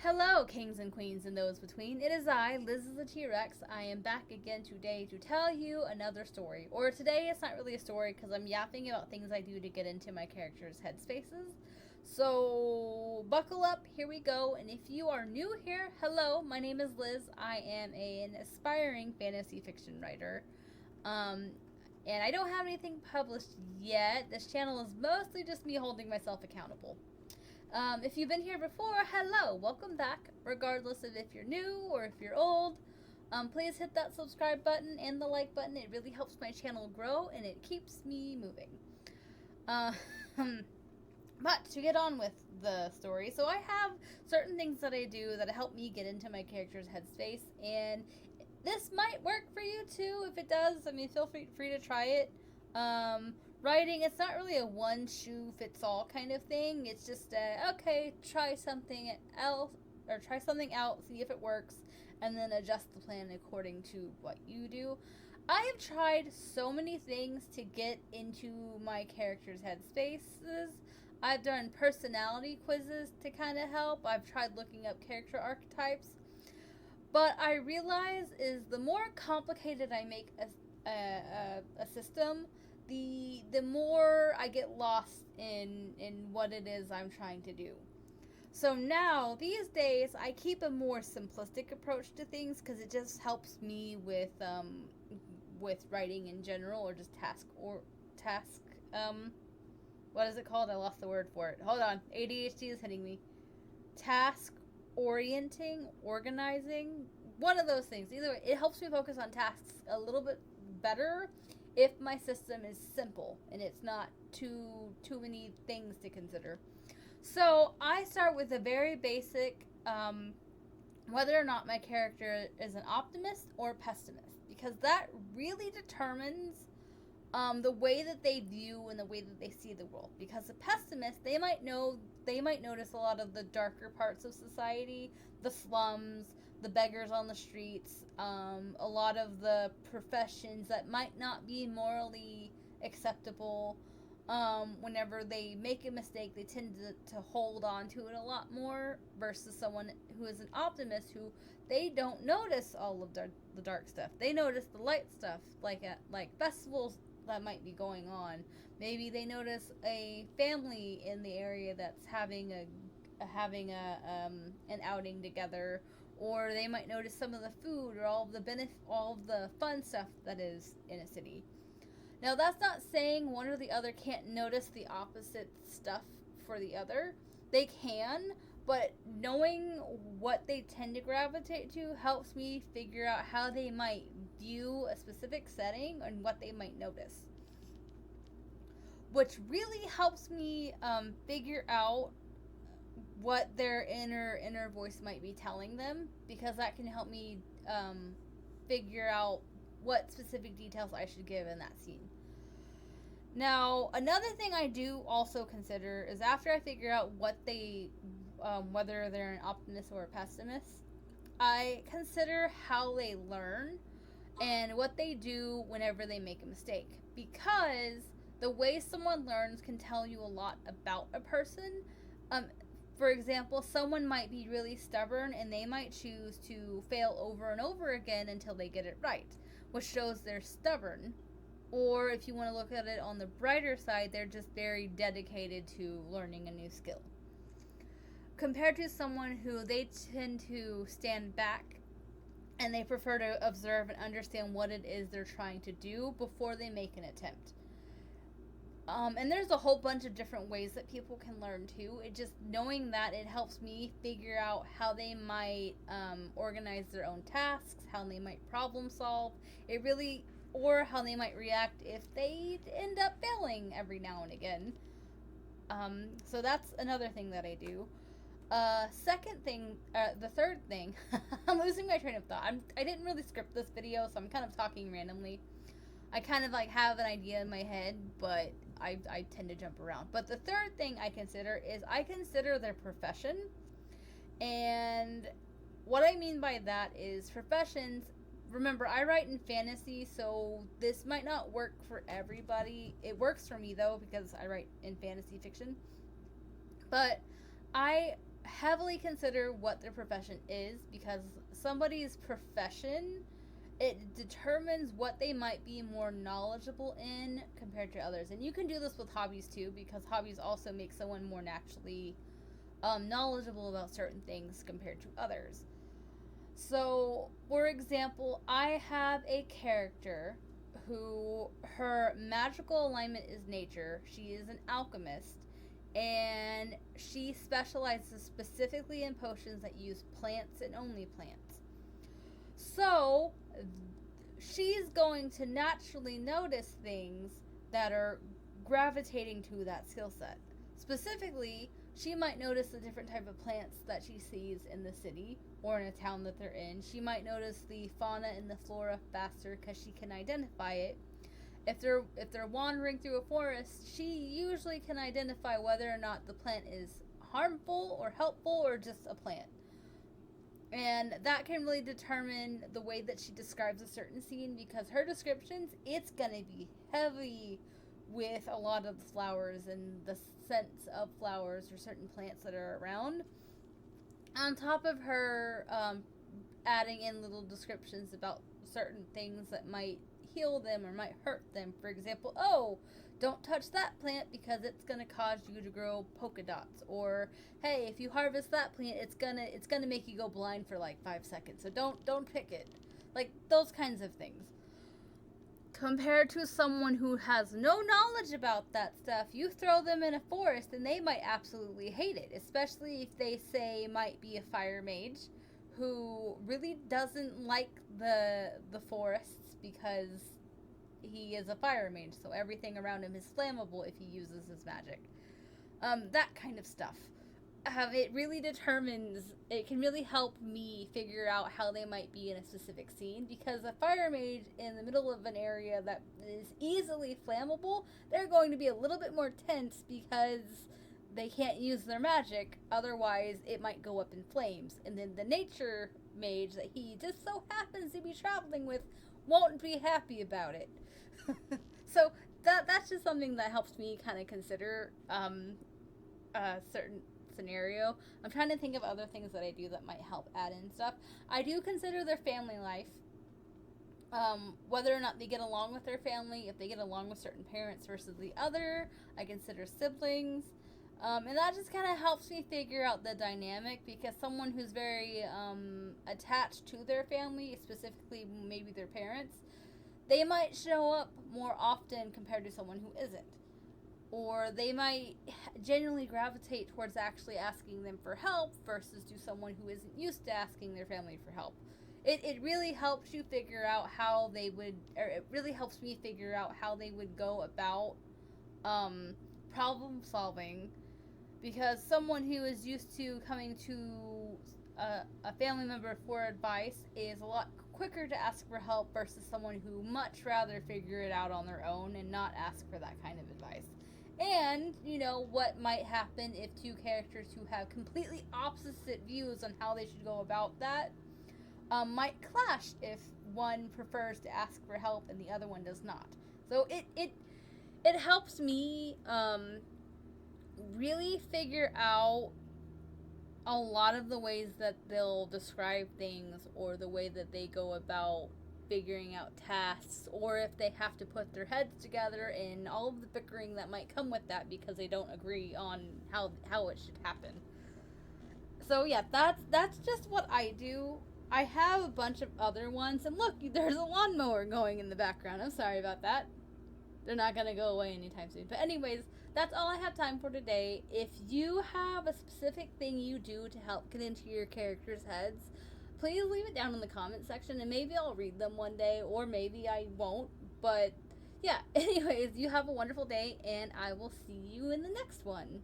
Hello, kings and queens and those between. It is I, Liz the T-Rex. I am back again today to tell you another story. Or today it's not really a story because I'm yapping about things I do to get into my characters' headspaces. So buckle up, here we go. And if you are new here, hello, my name is Liz. I am an aspiring fantasy fiction writer. And I don't have anything published yet. This channel is mostly just me holding myself accountable. If you've been here before, hello, welcome back, regardless of if you're new or if you're old. Please hit that subscribe button and the like button. It really helps my channel grow and it keeps me moving. But to get on with the story, so I have certain things that I do that help me get into my character's headspace, and this might work for you too. If it does, I mean, feel free to try it. Writing, it's not really a one shoe fits all kind of thing. It's just okay, try something else or try something out, see if it works, and then adjust the plan according to what you do. I have tried so many things to get into my characters' headspaces. I've done personality quizzes to kind of help. I've tried looking up character archetypes. But I realize is the more complicated I make a system, the more I get lost in what it is I'm trying to do. So now, these days, I keep a more simplistic approach to things because it just helps me with writing in general, or just task, what is it called? I lost the word for it. Hold on, ADHD is hitting me. Task orienting, organizing, one of those things. Either way, it helps me focus on tasks a little bit better if my system is simple and it's not too many things to consider. So I start with a very basic, whether or not my character is an optimist or pessimist, because that really determines the way that they view and the way that they see the world. Because a pessimist, they might notice a lot of the darker parts of society, the slums, the beggars on the streets, a lot of the professions that might not be morally acceptable. Whenever they make a mistake, they tend to hold on to it a lot more, versus someone who is an optimist, who they don't notice all of the dark stuff. They notice the light stuff, like festivals that might be going on. Maybe they notice a family in the area that's having an outing together, or they might notice some of the food or all of the fun stuff that is in a city. Now, that's not saying one or the other can't notice the opposite stuff for the other. They can, but knowing what they tend to gravitate to helps me figure out how they might view a specific setting and what they might notice. Which really helps me figure out what their inner voice might be telling them, because that can help me figure out what specific details I should give in that scene. Now, another thing I do also consider is, after I figure out what they, whether they're an optimist or a pessimist, I consider how they learn and what they do whenever they make a mistake. Because the way someone learns can tell you a lot about a person. For example, someone might be really stubborn and they might choose to fail over and over again until they get it right, which shows they're stubborn. Or if you want to look at it on the brighter side, they're just very dedicated to learning a new skill. Compared to someone who they tend to stand back and they prefer to observe and understand what it is they're trying to do before they make an attempt. And there's a whole bunch of different ways that people can learn too. It just, knowing that, it helps me figure out how they might organize their own tasks, how they might problem solve. It really, or how they might react if they end up failing every now and again. So that's another thing that I do. The third thing, I'm losing my train of thought. I didn't really script this video, so I'm kind of talking randomly. I kind of have an idea in my head, but I tend to jump around. But the third thing I consider is I consider their profession. And what I mean by that is professions. Remember, I write in fantasy, so this might not work for everybody. It works for me, though, because I write in fantasy fiction. But I heavily consider what their profession is, because somebody's profession, it determines what they might be more knowledgeable in compared to others. And you can do this with hobbies too, because hobbies also make someone more naturally knowledgeable about certain things compared to others. So, for example, I have a character who her magical alignment is nature. She is an alchemist, and she specializes specifically in potions that use plants and only plants. So, she's going to naturally notice things that are gravitating to that skill set. Specifically, she might notice the different type of plants that she sees in the city or in a town that they're in. She might notice the fauna and the flora faster because she can identify it. If they're wandering through a forest, she usually can identify whether or not the plant is harmful or helpful or just a plant. And that can really determine the way that she describes a certain scene, because her descriptions, it's going to be heavy with a lot of the flowers and the scents of flowers or certain plants that are around. On top of her adding in little descriptions about certain things that might heal them or might hurt them. For example, oh, don't touch that plant because it's going to cause you to grow polka dots. Or, hey, if you harvest that plant, it's gonna make you go blind for like 5 seconds. So don't pick it. Like those kinds of things. Compared to someone who has no knowledge about that stuff, you throw them in a forest and they might absolutely hate it. Especially if they say might be a fire mage who really doesn't like the forests because he is a fire mage, so everything around him is flammable if he uses his magic. That kind of stuff. It really determines, it can really help me figure out how they might be in a specific scene, because a fire mage in the middle of an area that is easily flammable, they're going to be a little bit more tense because they can't use their magic, otherwise it might go up in flames. And then the nature mage that he just so happens to be traveling with won't be happy about it. So that's just something that helps me kind of consider a certain scenario. I'm trying to think of other things that I do that might help add in stuff. I do consider their family life, whether or not they get along with their family, if they get along with certain parents versus the other. I consider siblings. And that just kind of helps me figure out the dynamic, because someone who's very attached to their family, specifically maybe their parents, they might show up more often compared to someone who isn't. Or they might genuinely gravitate towards actually asking them for help versus to someone who isn't used to asking their family for help. It really helps you figure out how they would, or it really helps me figure out how they would go about problem solving, because someone who is used to coming to a family member for advice is a lot quicker to ask for help versus someone who much rather figure it out on their own and not ask for that kind of advice. And, you know, what might happen if two characters who have completely opposite views on how they should go about that might clash if one prefers to ask for help and the other one does not. So it helps me really figure out a lot of the ways that they'll describe things, or the way that they go about figuring out tasks, or if they have to put their heads together, and all of the bickering that might come with that because they don't agree on how it should happen. So yeah, that's just what I do. I have a bunch of other ones, and look, there's a lawnmower going in the background. I'm sorry about that. They're not gonna go away anytime soon. But anyways, that's all I have time for today. If you have a specific thing you do to help get into your characters' heads, please leave it down in the comment section, and maybe I'll read them one day, or maybe I won't. But yeah, anyways, you have a wonderful day, and I will see you in the next one.